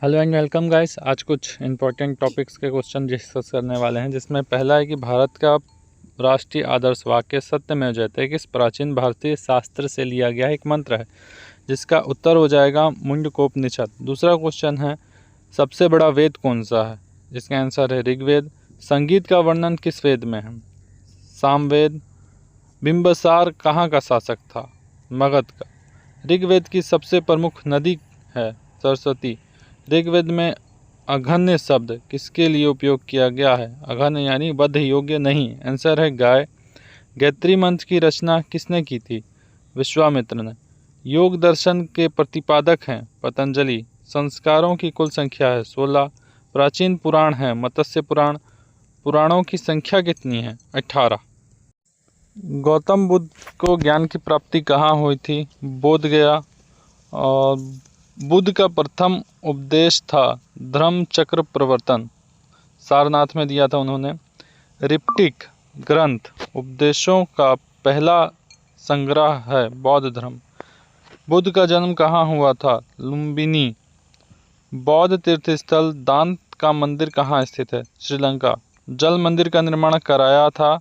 Hello and welcome guys. आज कुछ important topics के क्वेश्चन डिस्कस करने वाले हैं, जिसमें पहला है कि भारत का राष्ट्रीय आदर्श वाक्य सत्यमेव जयते किस प्राचीन भारतीय शास्त्र से लिया गया एक मंत्र है, जिसका उत्तर हो जाएगा मुंडकोपनिषद। दूसरा क्वेश्चन है सबसे बड़ा वेद कौन सा है, जिसका आंसर है ऋग्वेद। संगीत का वर्णन किस वेद में है, सामवेद। बिंबसार कहाँ का शासक था, मगध का। ऋग्वेद की सबसे प्रमुख नदी है सरस्वती। ऋग्वेद में अघन्य शब्द किसके लिए उपयोग किया गया है, अघन्य यानी वध योग्य नहीं। आंसर है गाय। गायत्री मंत्र की रचना किसने की थी, विश्वामित्र ने। योग दर्शन के प्रतिपादक हैं पतंजलि। संस्कारों की कुल संख्या है 16। प्राचीन पुराण है मत्स्य पुराण। पुराणों की संख्या कितनी है, 18। गौतम बुद्ध को ज्ञान की प्राप्ति कहाँ हुई थी, बोध गया। और बुद्ध का प्रथम उपदेश था धर्म चक्र प्रवर्तन, सारनाथ में दिया था उन्होंने। रिप्टिक ग्रंथ उपदेशों का पहला संग्रह है बौद्ध धर्म। बुद्ध का जन्म कहाँ हुआ था, लुम्बिनी। बौद्ध तीर्थस्थल दांत का मंदिर कहाँ स्थित है, श्रीलंका। जल मंदिर का निर्माण कराया था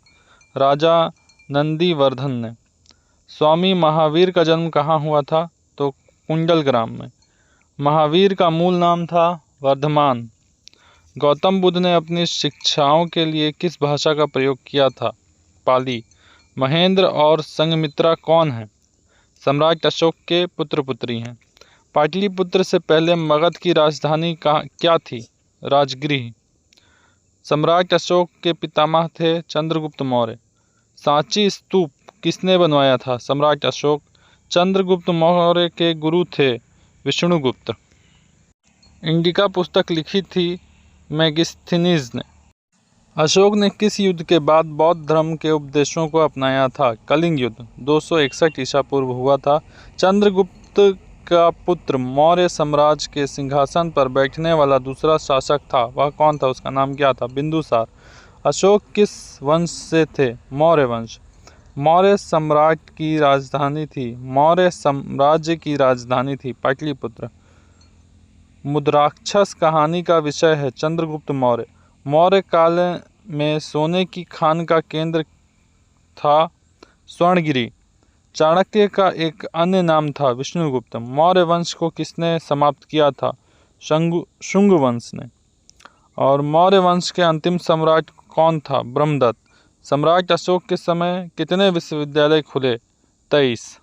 राजा नंदीवर्धन ने। स्वामी महावीर का जन्म कहाँ हुआ था, तो कुंडल ग्राम में। महावीर का मूल नाम था वर्धमान। गौतम बुद्ध ने अपनी शिक्षाओं के लिए किस भाषा का प्रयोग किया था, पाली। महेंद्र और संघमित्रा कौन हैं, सम्राट अशोक के पुत्र पुत्री हैं। पाटलिपुत्र से पहले मगध की राजधानी क्या थी, राजगृह। सम्राट अशोक के पितामह थे चंद्रगुप्त मौर्य। सांची स्तूप किसने बनवाया था, सम्राट अशोक। चंद्रगुप्त मौर्य के गुरु थे विष्णुगुप्त। इंडिका पुस्तक लिखी थी मेगिस्थनीज ने। अशोक ने किस युद्ध के बाद बौद्ध धर्म के उपदेशों को अपनाया था, कलिंग युद्ध 261 ईसा पूर्व हुआ था। चंद्रगुप्त का पुत्र मौर्य साम्राज्य के सिंहासन पर बैठने वाला दूसरा शासक था, वह कौन था, उसका नाम क्या था, बिंदुसार। अशोक किस वंश से थे, मौर्य वंश। मौर्य सम्राट की राजधानी थी, मौर्य साम्राज्य की राजधानी थी पाटलिपुत्र। मुद्राक्षस कहानी का विषय है चंद्रगुप्त मौर्य। मौर्य काल में सोने की खान का केंद्र था स्वर्णगिरी। चाणक्य का एक अन्य नाम था विष्णुगुप्त। मौर्य वंश को किसने समाप्त किया था, शुंग वंश ने। और मौर्य वंश के अंतिम सम्राट कौन था, ब्रह्मदत्त। सम्राट अशोक के समय कितने विश्वविद्यालय खुले, 23।